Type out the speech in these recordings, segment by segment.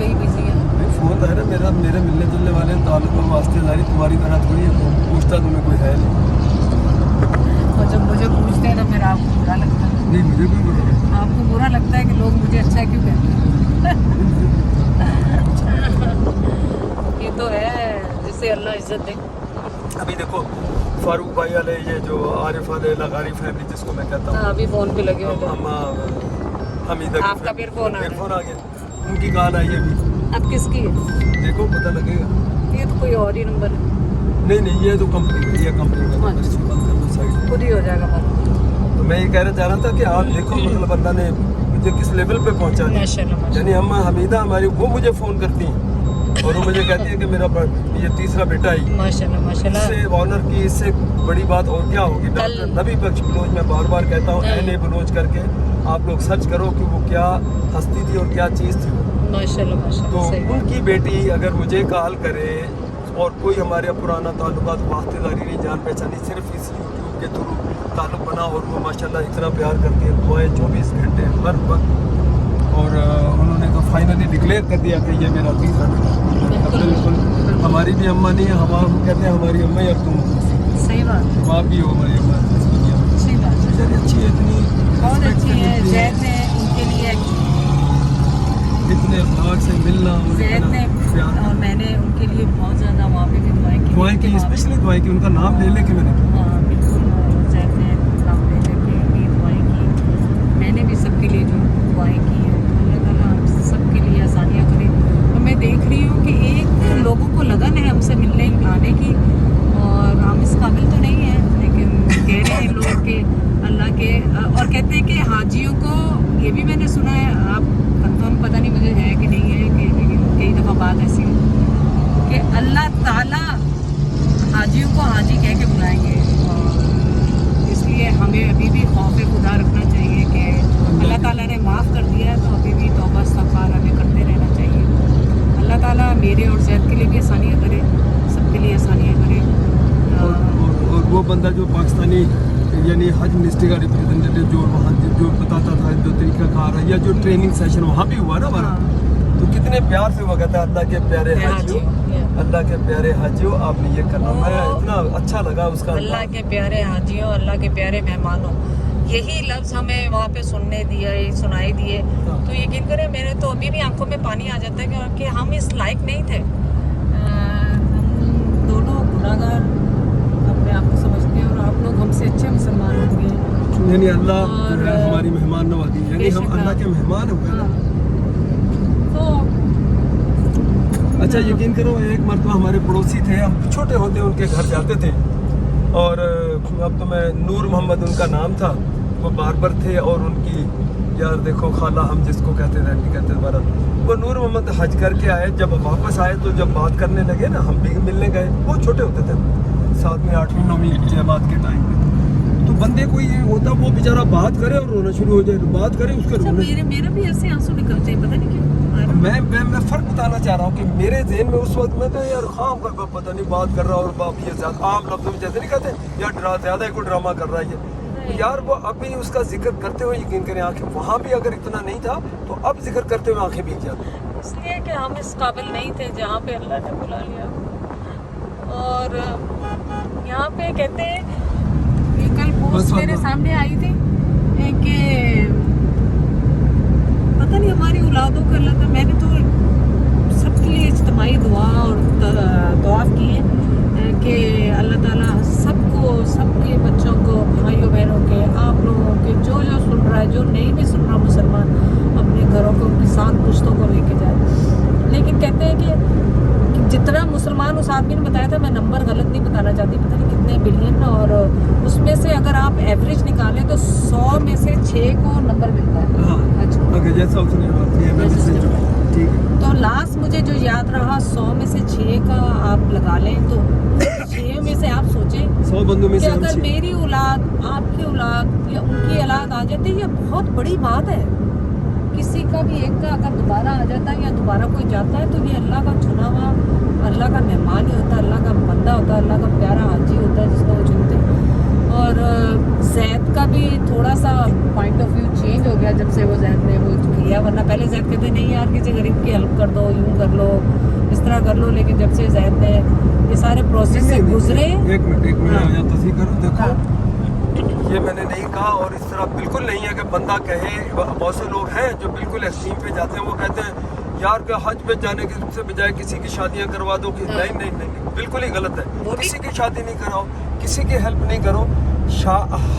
ही busy हैं। Phone था ना मेरा, मेरे मिलने जुलने वाले ताल्लुक और वास्तेदारी तुम्हारी तरह थोड़ी है, पूछता तुम्हें कोई है नहीं। और जब मुझे पूछते हैं तो फिर आपको बुरा लगता है? नहीं मुझे कोई बुरा नहीं। आपको बुरा लगता है कि लोग मुझे अच्छा क्यों कहते हैं? ये तो है जिसे अल्लाह इज्जत दे। अभी देखो फारूक भाई वाले, ये जो आरिफ वाले लगारी फैमिली जिसको मैं कहता हूँ, अभी फोन पे लगे हुए थे। हमीदा आपका फिर फोन आ गया, उनकी कॉल आई अभी। अब किसकी है? देखो पता लगेगा। ये तो कोई और ही नंबर है। नहीं ये तो कंपनी का, ये कंपनी का नंबर, इसकी बात कर लो साइड। खुद ही हो जाएगा बात। तो मैं ये कहना चाह रहा था कि आप देखो मतलब अल्लाह ने मुझे किस लेवल पे पहुंचा दिया। माशाल्लाह। यानी हम हमीदा हमारी, वो मुझे फ़ोन करती हैं और वो मुझे कहती है कि मेरा ये तीसरा बेटा ही। माशाल्लाह माशाल्लाह। इससे ऑनर की, इससे बड़ी बात और क्या होगी। डॉक्टर नबी बख्श बलोच, मैं बार बार कहता हूँ NA बलोच करके आप लोग सर्च करो कि वो क्या हस्ती थी और क्या चीज़ थी। माशाल्लाह माशाल्लाह। तो उनकी बेटी अगर मुझे कॉल करे और कोई हमारे पुराना ताल्लुकात वास्तेदारी नहीं, जान पहचानी, सिर्फ इस यूट्यूब के थ्रू ताल्लुक बना और वो माशाल्लाह इतना प्यार करती है, दुआएं 24 घंटे हर वक्त। और उन्होंने तो फाइनली डिक्लेयर कर दिया कि ये मेरा तीसरा बेटा। बिल्कुल हमारी भी अम्मा नहीं है, हम कहते हैं हमारी अम्मा ही अब तुम सही बात। आप भी हो हमारी अम्मा इस दुनिया में। अच्छी बात है, बेचारी अच्छी है, इतनी बहुत अच्छी है। जैद ने उनके लिए, इतने अखलाक से मिलना और जैद इतना ने प्यार। और मैंने उनके लिए बहुत ज़्यादा वहाँ पे भी दुआएं की, स्पेशली दुआएं की, उनका नाम ले लेके मैंने। हाँ बिल्कुल, जैद ने नाम ले लेके भी दुआएं की। मैंने भी सबके लिए जो दुआएं की है, अल्लाह ताला सबके लिए आसानियाँ करे। और मैं देख रही हूँ कि एक लोगों को लगन है हमसे मिलने आने की, और हम इस काबिल तो नहीं है, लेकिन कह रहे हैं लोग कि अल्लाह के, और कहते हैं कि हाजियों को, ये भी मैंने सुना है, आप कंफर्म पता नहीं मुझे है कि नहीं है, कि लेकिन कई दफ़ा बात ऐसी है कि अल्लाह ताला हाजियों को हाजी कह के बुलाएंगे। और इसलिए हमें अभी भी खौफ खुदा रखना चाहिए कि अल्लाह ताला ने माफ़ कर दिया है तो अभी भी तौबा इस्तग़फ़ार हमें करते रहना चाहिए। अल्लाह ताला मेरे और ज़ैद के लिए भी आसानियाँ करे, सबके लिए आसानियाँ करे। और वो बंदा जो पाकिस्तानी यानी हज मिनिस्ट्री का रिप्रेजेंटेटिव जो वहाँ जो बताता था जो तरीका कार है, या जो ट्रेनिंग सेशन वहाँ भी हुआ ना हमारा, तो कितने प्यार से वो कहता है अल्लाह के प्यारे हाजियों, अल्लाह के प्यारे हाजियों आपने ये करना। मैं इतना अच्छा लगा उसका, अल्लाह के प्यारे हाजियों, अल्लाह के प्यारे मेहमानों, यही लफ्ज़ हमें वहाँ पे सुनने दिए, सुनाई दिए। तो यकीन करें मेरे तो अभी भी आंखों में पानी आ जाता है क्योंकि हम इस लायक नहीं थे। हम दोनों गुनाहगार अपने आप को समझते हैं, और आप लोग हमसे अच्छे मुसलमान होंगे। यानी अल्लाह हमारी मेहमान नवाजी, यानी हम अल्लाह के मेहमान हो गए। तो अच्छा यकीन करो, एक मरतबा हमारे पड़ोसी थे, हम छोटे होते उनके घर जाते थे, और अब तो मैं नूर मोहम्मद उनका नाम था, वो बार्बर थे, और उनकी यार देखो खाला हम जिसको कहते थे, नहीं कहते दोबारा, वो नूर मोहम्मद हज करके आए, जब वापस आए तो जब बात करने लगे ना, हम भी मिलने गए, वो छोटे होते थे, 7वीं 8वीं 9वीं जमात के टाइम पे। तो बंदे को ये होता वो बेचारा बात करे और रोना शुरू हो जाए, बात करे उसके रोने। मेरा भी ऐसे आंसू निकलते हैं, पता नहीं क्यों। मैं फर्क बताना चाह रहा हूँ कि मेरे ज़हन में उस वक्त मैं यार खाम का पता नहीं बात कर रहा, और बाप ये ज्यादा आम लफ्ज़ों में जैसे नहीं कहते यार ज़्यादा ही कोई ड्रामा कर रहा है ये, यार वो अभी उसका जिक्र करते हुए यकीन करें आंखें, वहाँ भी अगर इतना नहीं था तो अब जिक्र करते हुए आंखें भीग जाती, इसलिए कि हम इस काबिल नहीं थे जहाँ पे अल्लाह ने बुला लिया। और यहाँ पे कहते हैं कि कल पोस्ट मेरे सामने आई थी कि पता नहीं हमारी औलादों का अल्लाह, मैंने तो सबके लिए इज्तिमाई दुआ और दुआ की है कि अल्लाह ताला सबको, सबके बच्चों को, भाइयों बहनों के, आप लोगों के, जो सुन रहा है, जो नहीं भी सुन रहा मुसलमान, अपने घरों को, अपने साथ पुश्तों को लेके जाए। लेकिन कहते हैं कि जितना मुसलमान, उस आदमी ने बताया था, मैं नंबर गलत नहीं बताना चाहती, पता नहीं कितने बिलियन, और उसमें से अगर आप एवरेज निकालें तो 100 में से 6 को नंबर मिलता है। अच्छा जैसा उसने ठीक है। तो लास्ट मुझे जो याद रहा 100 में से 6 का आप लगा लें तो 6 में से आप सोचें 100 बंदों में से अगर मेरी औलाद, आपकी औलाद या उनकी औलाद आ जाती, ये बहुत बड़ी बात है। किसी का भी एक का अगर दोबारा आ जाता है या दोबारा कोई जाता है तो ये अल्लाह का चुना हुआ, अल्लाह का मेहमान ही होता है, अल्लाह का बंदा होता है, अल्लाह का प्यारा हाजी होता है जिसको वो चुनते हैं। और ज़ैद का भी थोड़ा सा पॉइंट ऑफ व्यू चेंज हो गया जब से वो ज़ैद ने वो किया دیا, ورنہ پہلے زید کہتے نہیں یار کسی غریب کی ہیلپ کر دو, یوں کر لو, اس طرح کر لو, لیکن جب سے زید نے یہ سارے پروسیس سے گزرے. ایک منٹ میں تصحیح کروں, دیکھو یہ میں نے نہیں کہا, اور اس طرح بالکل نہیں ہے کہ بندہ کہے. بہت سے لوگ ہیں جو بالکل ایکسٹریم پہ جاتے ہیں, وہ کہتے ہیں یار کہ حج پہ جانے کے سے بجائے کسی کی شادیاں کروا دو. کہ نہیں نہیں نہیں, بالکل ہی غلط ہے. کسی کی شادی نہیں کراؤ, کسی کی ہیلپ نہیں کرو.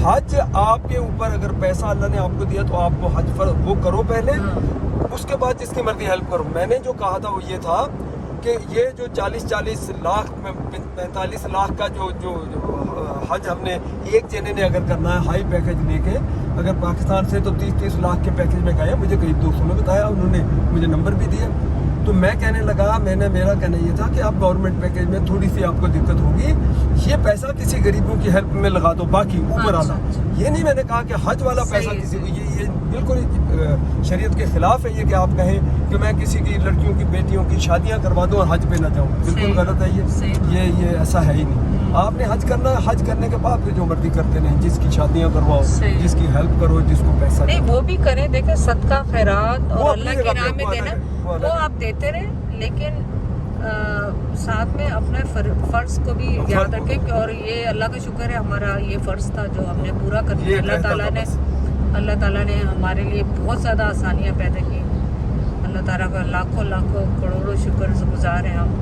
حج آپ کے اوپر اگر پیسہ اللہ نے آپ کو دیا تو آپ کو حج وہ کرو پہلے, اس کے بعد جس کی مرضی ہیلپ کرو. میں نے جو کہا تھا وہ یہ تھا کہ یہ جو 40 لاکھ 45 لاکھ کا جو حج ہم نے ایک جنے نے اگر کرنا ہے ہائی پیکج لے کے, اگر پاکستان سے تو 30 لاکھ کے پیکج میں گئے. مجھے قریب دوستوں نے بتایا, انہوں نے مجھے نمبر بھی دیا. تو میں کہنے لگا, میرا کہنا یہ تھا کہ آپ گورنمنٹ پیکج میں تھوڑی سی آپ کو دقت ہوگی, یہ پیسہ کسی غریبوں کی ہیلپ میں لگا دو, باقی اوپر آنا. یہ نہیں میں نے کہا کہ حج والا پیسہ کسی یہ بالکل شریعت کے خلاف ہے یہ کہ آپ کہیں کہ میں کسی کی لڑکیوں کی بیٹیوں کی شادیاں کروا دوں اور حج پہ نہ جاؤں. بالکل غلط ہے یہ ایسا ہے ہی نہیں. آپ نے حج کرنا ہے, حج کرنے کے بعد پھر جو مرضی کرتے نہیں, جس کی شادیاں کرواؤ, جس کی ہیلپ کرو, جس کو پیسہ نہیں وہ بھی کریں. دیکھیں صدقہ خیرات اور اللہ کے نام میں دینا وہ آپ دیتے رہیں, لیکن ساتھ میں اپنے فرض کو بھی یاد رکھیں. اور یہ اللہ کا شکر ہے ہمارا یہ فرض تھا جو ہم نے پورا کر دیا. اللہ تعالیٰ نے ہمارے لیے بہت زیادہ آسانیاں پیدا کی. اللہ تعالیٰ کا لاکھوں کروڑوں شکر گزار ہیں ہم,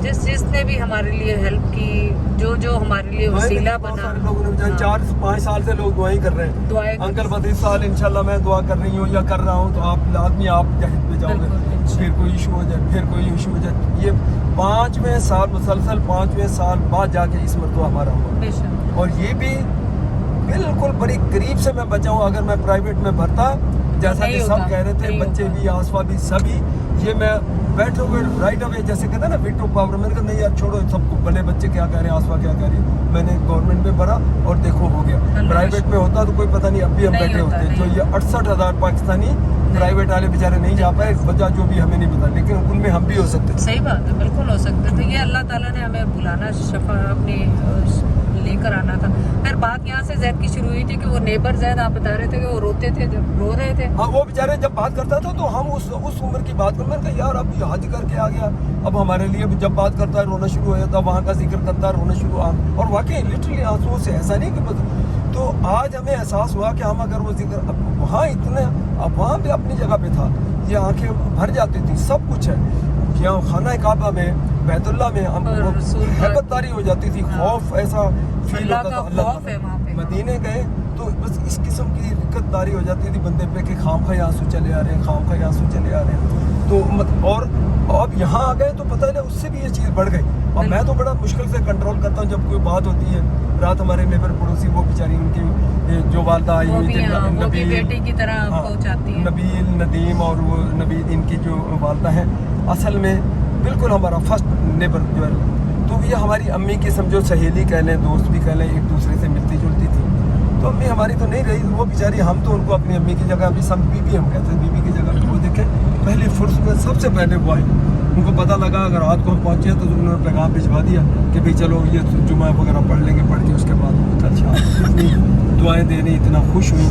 جس نے بھی ہمارے لیے ہیلپ کی, جو ہمارے لیے وسیلہ بنا. 4-5 سال سے لوگ دعائیں کر رہے ہیں. دعائیں انکل بس اس سال انشاءاللہ میں دعا کر رہی ہوں یا کر رہا ہوں, تو آپ لازمی آپ جہد پہ جاؤ گے. پھر کوئی ایشو ہو جائے, پھر کوئی ایشو ہو جائے. یہ 5ویں سال مسلسل 5ویں سال بعد جا کے اس مرتبہ ہمارا ہوا. اور یہ بھی بالکل بڑی قریب سے میں بچا ہوں. اگر میں پرائیویٹ میں بھرتا جیسا کہ سب کہہ رہے تھے, بچے بھی, آسفا بھی, سبھی, یہ میں بیٹھو گے رائٹ اوے, جیسے کہتے ہیں نا ویٹو پاور. میں نے کہا نہیں یار چھوڑو سب کو, بڑے بچے کیا کہہ رہے ہیں, آسفا کیا کہہ رہی ہے. میں نے گورنمنٹ میں بھرا اور دیکھو ہو گیا. پرائیویٹ میں ہوتا تو کوئی پتہ نہیں, اب بھی ہم بیٹھے ہوتے. جو یہ 68,000 پاکستانی پرائیویٹ والے بیچارے نہیں جا پائے, وجہ جو بھی ہمیں نہیں پتا, لیکن ان میں ہم بھی ہو سکتے. صحیح بات ہے, بالکل ہو سکتے تھے. یہ اللہ تعالیٰ نے ہمیں بلانا, شفا اپنی لے کر آنا تھا. پھر بات یہاں سے زید کی شروع ہوئی تھی کہ وہ نیبر زید آپ بتا رہے تھے کہ وہ روتے تھے, جب رو رہے تھے. ہاں وہ بیچارے جب بات کرتا تھا تو ہم اس عمر کی بات کر, میں نے کہا یار اب یہ حج کر کے آ گیا, اب ہمارے لیے جب بات کرتا ہے رونا شروع ہو جاتا, وہاں کا ذکر کرتا ہے رونا شروع. اور واقعی لٹرلی آنسو سے, ایسا نہیں کہ تو آج ہمیں احساس ہوا کہ ہم اگر وہ ذکر وہاں اتنے, اب وہاں بھی اپنی جگہ پہ تھا, یہ آنکھیں بھر جاتی تھی, سب کچھ ہے. یہاں خانہ کعبہ میں, بیت اللہ میں ہیبت طاری ہو جاتی تھی, خوف ایسا فیل ہوتا تھا. اللہ مدینے گئے تو بس اس قسم کی دقت طاری ہو جاتی تھی بندے پہ کہ خام خواہ آنسو چلے آ رہے ہیں, خام خواہ آنسو چلے آ رہے ہیں. تو اور اب یہاں آ گئے تو پتہ نہیں اس سے بھی یہ چیز بڑھ گئی. اور میں تو بڑا مشکل سے کنٹرول کرتا ہوں جب کوئی بات ہوتی ہے. رات ہمارے نیبر پڑوسی, وہ بیچاری ان کی جو والدہ آئی ہوئی تھی, نبیل ندیم, اور وہ نبیل ان کی جو والدہ ہیں اصل میں بالکل ہمارا فرسٹ نیبر جو ہے, تو یہ ہماری امی کی سمجھو سہیلی کہہ لیں, دوست بھی کہہ لیں, ایک دوسرے سے ملتی جلتی تھی. تو امی ہماری تو نہیں رہی, وہ بیچاری, ہم تو ان کو اپنی امی کی جگہ, ابھی سب بیوی ہم کہتے ہیں بیوی کی جگہ. وہ دیکھیں پہلی فرصت میں سب سے پہلے وہ آئی, ان کو پتہ لگا اگر رات کو ہم پہنچے تو انہوں نے پیغام بھجوا دیا کہ بھائی چلو یہ جمعہ وغیرہ پڑھ لیں گے, پڑھ کے اس کے بعد اچھا اتنی دعائیں دینے, اتنا خوش ہوئی.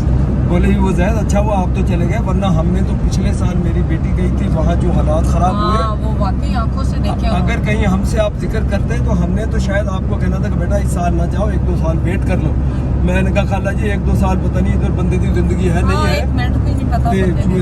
بولے وہ زید اچھا وہ آپ تو چلے گئے, ورنہ ہم نے تو پچھلے سال میری بیٹی گئی تھی, وہاں جو حالات خراب ہوئے, وہ واقعی آنکھوں سے دیکھے. اگر کہیں ہم سے آپ ذکر کرتے تو ہم نے تو شاید آپ کو کہنا تھا کہ بیٹا اس سال نہ جاؤ, 1-2 سال ویٹ کر لو. میں نے کہا خالہ جی 1-2 سال پتہ نہیں ادھر بندے کی زندگی ہے نہیں ہے, 1 منٹ بھی نہیں پتا,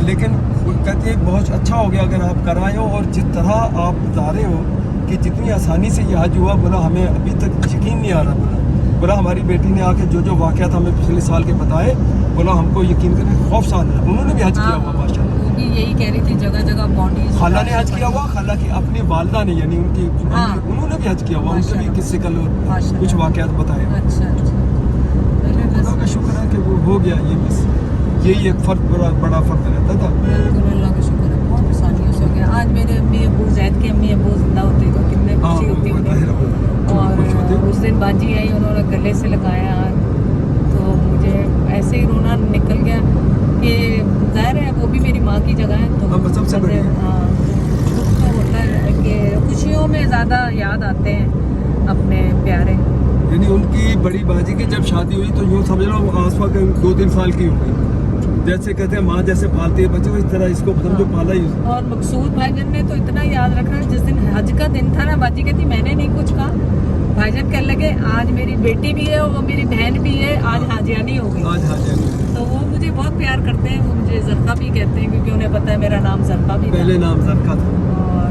لیکن کہتے ہیں بہت اچھا ہو گیا اگر آپ کرائے ہو. اور جس طرح آپ بتا رہے ہو کہ جتنی آسانی سے یہ حج ہوا, بولا ہمیں ابھی تک یقین نہیں آ رہا. بولا ہماری بیٹی نے آ کے جو واقعات ہمیں پچھلے سال کے بتائے, بولا ہم کو یقین کرنے خوف سال ہے. انہوں نے بھی حج کیا ہوا ماشاء اللہ. وہ بھی یہی کہہ رہی تھی جگہ جگہ باڈیز. خالہ نے حج کیا ہوا, خالہ کی اپنی والدہ نے, یعنی ان کی انہوں نے بھی حج کیا ہوا, ان سے بھی کس سے کل کچھ واقعات بتائے. اچھا اللہ کا شکر ہے کہ وہ ہو گیا. یہ بس یہی ایک فرق بڑا فرق رہتا تھا. اللہ کا شکر ہے, بہت آسانیوں سے ہو گیا. آج میرے امی ابو, زید کے امی ابو زندہ ہوتے تو کتنے خوشی ہوتی انہیں. اور اس دن باجی آئی, انہوں نے گلے سے لگایا, تو مجھے ایسے ہی رونا نکل گیا کہ ظاہر ہے وہ بھی میری ماں کی جگہ ہے. تو سب سے بڑی دکھ تو ہوتا ہے کہ خوشیوں میں زیادہ یاد آتے ہیں اپنے پیارے. یعنی ان کی بڑی باجی کی جب شادی ہوئی تو یوں سمجھ لو آسفا کے 2-3 سال کی ہو گئی. जैसे कहते हैं माँ जैसे पालती है बच्चे को, इस तरह इसको समझो पाला ही उसने। और मकसूद भाईजान ने तो इतना याद रखा है, जिस दिन हज का दिन था ना, बाजी कहती मैंने नहीं कुछ कहा, भाईजान कहने लगे आज मेरी बेटी भी है और वो मेरी बहन भी है, आज हाजियानी हो गई। आज हाजियानी। तो वो मुझे बहुत प्यार करते हैं, वो मुझे जरका भी कहते हैं क्योंकि उन्हें पता है मेरा नाम जरका भी पहले नाम जरका था। और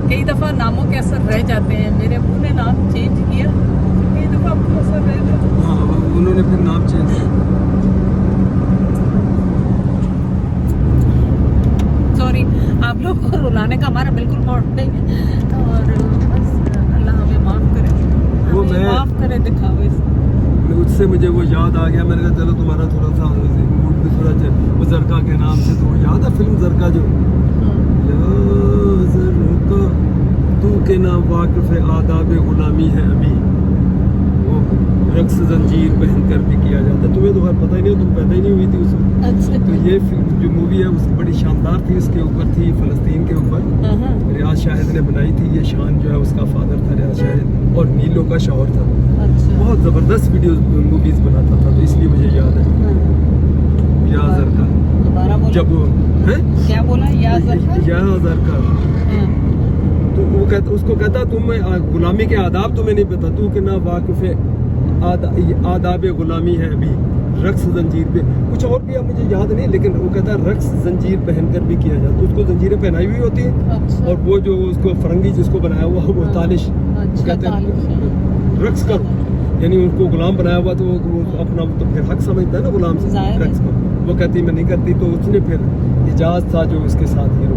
कई दफ़ा नामों के असर रह जाते हैं, मेरे अब्बू ने नाम चेंज किया, कई दफ़ा अब्बू असर रह जाता है। हाँ, उन्होंने फिर नाम चेंज किया। सॉरी, आप लोग को रुलाने का हमारा बिल्कुल मौका नहीं है, और बस अल्लाह हमें माफ़ करे, वो हमें मैं- माफ़ करे दिखावे से। उससे मुझे वो याद आ गया, मैंने कहा चलो तुम्हारा थोड़ा सा मूड भी थोड़ा वो जरका के नाम से, तो वो याद है फिल्म जरका जो, या जरका तू के नाम वाकिफ़ आदाब गुलामी है अभी, वो रक्स जंजीर पहन कर भी किया जाता। तुम्हें तो खैर पता ही नहीं, तुम पैदा ही नहीं हुई थी उस वक्त। अच्छा, तो ये फिल्म जो मूवी है उसकी बड़ी शानदार थी, उसके ऊपर थी फ़लस्तीन के ऊपर, रियाज शाहिद ने बनाई थी। ये शान जो है उसका फादर था रियाज शाहिद, और नीलो का शौहर था। अच्छा, बहुत ज़बरदस्त वीडियो मूवीज़ बनाता था, तो इसलिए मुझे याद है या जरका। दोबारा बोलो, जब वो है क्या बोला, या जरका? या जरका, हाँ, तो वो कहता, उसको कहता तुम्हें गुलामी के आदाब तुम्हें नहीं पता, तू के ना वाकिफ़ आदाब गुलामी है अभी, रक्स जंजीर पे कुछ और भी अब मुझे याद नहीं, लेकिन वो कहता है रक्स जंजीर पहनकर भी किया जाता। उसको जंजीरें पहनाई हुई होती हैं, अच्छा, और वो जो उसको फरंगी जिसको बनाया हुआ वो हाँ, तालिश अच्छा, कहते तालिश, हैं रक्स करो, यानी उनको गुलाम बनाया हुआ, तो वो अपना तो फिर हक समझता है ना गुलाम से जाहिर है। रक्स को। वो कहती मैं नहीं करती, तो उसने फिर इजाज था जो उसके साथ हीरो,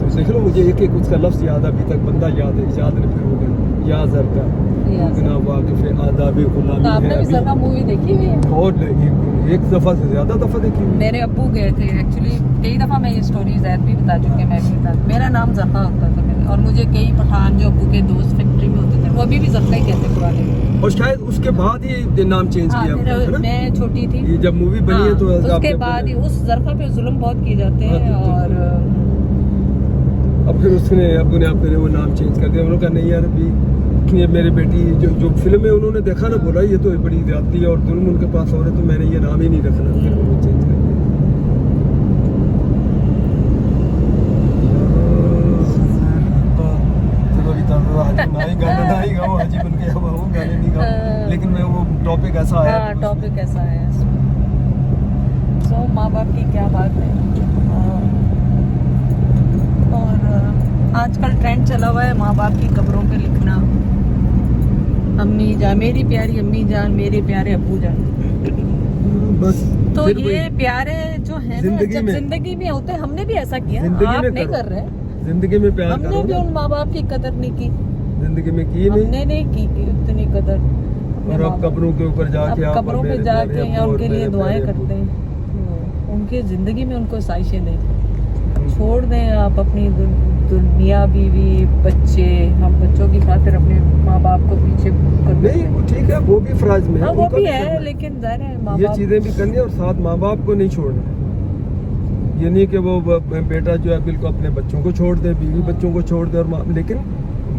तो देख लो मुझे एक एक उसका लफ्ज़ याद है, अभी तक बंदा याद है, इजाज ने फिर हो गया या जरका या बिना वाकिफ़ आदाब गुलामी तो आपने है भी अभी। जरका मूवी देखी हुई है? और एक दफ़ा से ज़्यादा दफ़ा देखी हुई। मेरे अब्बू गए थे एक्चुअली, कई दफ़ा मैं ये स्टोरी जैद भी बता चुकी, मैं भी बता, मेरा नाम जरका होता था मेरे, और मुझे कई पठान जो अब्बू के दोस्त फैक्ट्री में होते थे वो अभी भी जरका ही कहते पुराने। और शायद उसके बाद ही नाम चेंज हाँ, किया है ना? मैं छोटी थी, ये जब मूवी बनी है तो हाँ, उसके आपने बाद ही उस जरका पे जुल्म बहुत किए जाते हाँ, हैं, तो- और अब फिर उसने अब्बू ने अपने वो नाम चेंज कर दिया। उन्होंने कहा नहीं यार अभी ये मेरी बेटी जो फिल्म में उन्होंने देखा ना, बोला ये तो बड़ी ज्यादती है और जुल्म उनके पास हो रहे, तो मैंने ये नाम ही नहीं रखना, फिर उन्होंने चेंज कर दिया। चलो अभी तक गाना ना ही गाओ, हाजी बन के हुआ हूँ, गाने नहीं गाओ, लेकिन मैं वो टॉपिक ऐसा आया। हाँ, टॉपिक ऐसा है। सो माँ बाप की क्या बात है। और आजकल ट्रेंड चला हुआ है माँ बाप की कब्रों पे लिखना, अम्मी जान, मेरी प्यारी अम्मी जान, मेरे प्यारे अब्बू जान। बस तो फिर ये वही, प्यारे जो है ना, जिंदगी जब में- जिंदगी में होते हैं, हमने भी ऐसा किया, जिंदगी आप में नहीं करो। कर रहे, जिंदगी में प्यार हमने करो भी ना, उन माँ बाप की कदर नहीं की, जिंदगी में की नहीं, हमने नहीं की उतनी कदर। अपने और माँ अब बाप कब्रों के ऊपर जाके अब आप कब्रों पे मेरे जाके प्यारे या अब्बू उनके और लिए मेरे दुआएं प्यारे करते अब्बू। हैं, उनकी जिंदगी में उनको ख्वाहिशें नहीं, छोड़ दें आप अपनी दुनिया, बीवी, बच्चे, हम बच्चों की खातिर अपने माँ बाप को पीछे कर नहीं वो ठीक है, वो भी फराज में है, हाँ वो उनका भी करना है, लेकिन जाहिर है माँ ये बाप चीजें भी करनी है, और साथ माँ बाप को नहीं छोड़ना है। ये नहीं कि वो बेटा जो है बिल्कुल अपने बच्चों को छोड़ दे, बीवी बच्चों को छोड़ दे, और लेकिन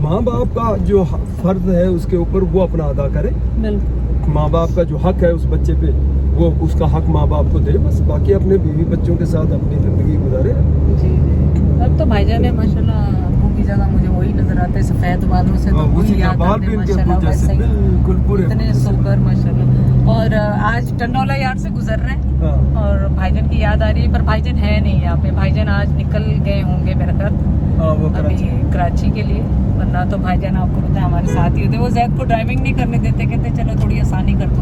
माँ बाप का जो फर्ज है उसके ऊपर वो अपना अदा करे। बिल्कुल। माँ बाप का जो हक है उस बच्चे पे, वो उसका हक माँ बाप को दे, बस बाकी अपने बीवी बच्चों के साथ अपनी जिंदगी गुजारे। जी जी। अब तो भाईजान है माशाल्लाह, अब्बू की जगह मुझे वही नजर आते हैं, सफेद बालों से तो हाँ, उसी वही का याद बाल आते भी हैं उनके माशाल्लाह, अब्बू जैसे वैसे ही बिल्कुल पूरे इतने सोबर माशाल्लाह। और आज टंडौला यार्ड से गुजर रहे हैं, हाँ और भाईजान की याद आ रही है, पर भाईजान है नहीं यहाँ पे, भाईजान आज निकल गए होंगे मेरे ख्याल हाँ वो अभी कराची। कराची के लिए, वरना तो भाईजान आपको पता है हमारे साथ ही होते। वो जैद को ड्राइविंग नहीं करने देते, कहते चलो थोड़ी आसानी कर दो,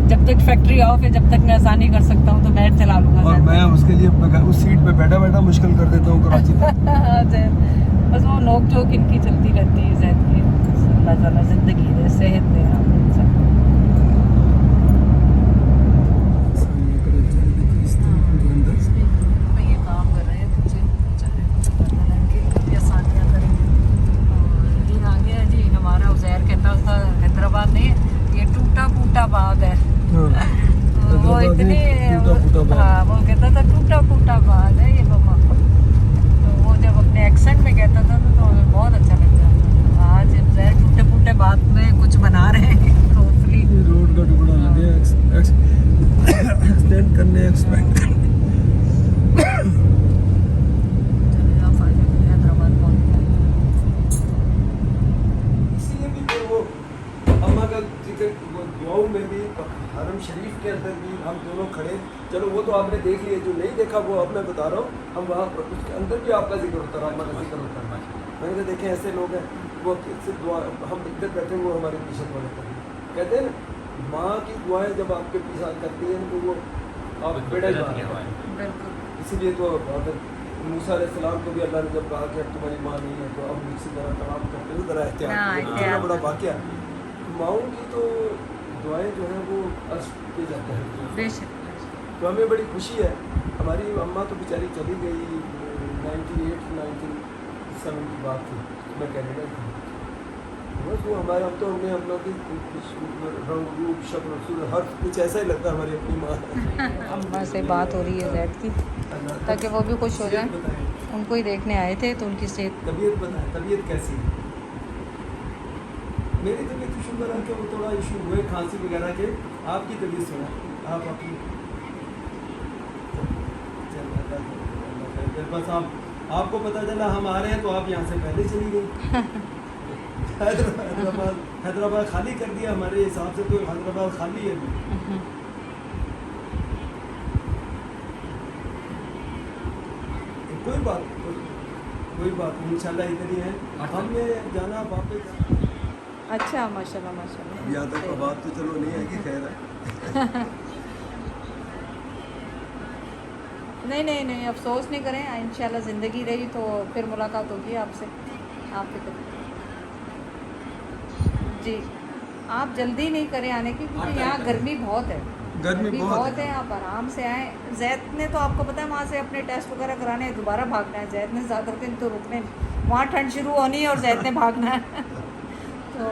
जब तक फैक्ट्री ऑफ है, जब तक मैं आसानी कर सकता हूँ तो मैं चला लूंगा। और मैं उसके लिए उस सीट पे बैठा बैठा मुश्किल कर देता हूँ कराची तक। जैद बस वो नोक झोंक इनकी चलती रहती है जैद की, अल्लाह ताला जिंदगी दे, सेहत दे आमीन सब। ये काम कर रहे हैं बच्चे बेचारे, अल्लाह ताला इनकी आसानियाँ करे। और ये आ गया जी हमारा उज़ैर, कहता था हैदराबाद नहीं है, ये टूटा फूटा बाग है। वो इतनी हाँ वो कहता था टूटा फूटा बाग है ये मम्मा, तो वो जब अपने एक्सेंट में कहता था तो हमें बहुत अच्छा लगता था। आज उज़ैर टूटे फूटे बाग में कुछ बना रहे हैं تو آپ نے دیکھ لیا, جو نہیں دیکھا وہ اب میں بتا رہا ہوں. ہم وہاں پر اس کے اندر بھی آپ کا ذکر ہوتا رہا, ہمارا ذکر ہوتا رہا. میں نے کہا دیکھیں ایسے لوگ ہیں, وہ صرف دعا, ہم ادھر بیٹھے ہیں, وہ ہمارے پیچھے دعائیں کرتے ہیں. کہتے ہیں نا ماں کی دعائیں جب آپ کے پیچھے کرتی ہیں تو وہ آپ بیڑا ہی پار ہیں. بالکل. اسی لیے تو اگر موسیٰ علیہ السلام کو بھی اللہ نے جب کہا کہ اب تمہاری ماں نہیں ہے تو اب اسی طرح کلام کرتے ہوئے ذرا احتیاط کیجیے, اتنا بڑا واقعہ. ماؤں کی تو دعائیں جو ہیں وہ عرش پہ جاتے ہیں. بے شک. تو ہمیں بڑی خوشی ہے. ہماری اماں تو بیچاری چلی گئی 98-97 کی بات تھی, میں کینیڈا تھی. بس وہ ہمارے, اب تو ہم نے اپنا کی رنگ روپ شکل و صورت ہر کچھ ایسا ہی لگتا ہے ہماری اپنی ماں. اماں سے بات ہو رہی ہے زید کی, تاکہ وہ بھی خوش ہو جائیں. ان کو ہی دیکھنے آئے تھے تو ان کی صحت. طبیعت بتائیں, طبیعت کیسی ہے؟ میری طبیعت شکر ہے کہ وہ تھوڑا ایشو ہوئے کھانسی وغیرہ کے. آپ کی طبیعت سنا آپ اپنی بس آپ کو پتہ چلا ہم آ رہے ہیں تو آپ یہاں سے پہلے چلی گئی. حیدرآباد خالی کر دیا ہمارے حساب سے, تو حیدرآباد خالی ہے ابھی. کوئی بات نہیں, انشاءاللہ ادھر ہی ہے. ہم نے جانا واپس. اچھا ماشاء اللہ ماشاء اللہ. یہاں تک بات تو چلو نہیں ہے کہ خیر ہے. نہیں افسوس نہیں کریں, انشاءاللہ زندگی رہی تو پھر ملاقات ہوگی آپ سے. آپ فکر جی, آپ جلدی نہیں کریں آنے کی, کیونکہ یہاں گرمی بہت ہے. گرمی بہت ہے. آپ آرام سے آئیں. زید نے تو آپ کو پتہ ہے وہاں سے اپنے ٹیسٹ وغیرہ کرانے ہیں, دوبارہ بھاگنا ہے. زید نے زیادہ دن تو رکنے نہیں, وہاں ٹھنڈ شروع ہونی ہے اور زید نے بھاگنا ہے. تو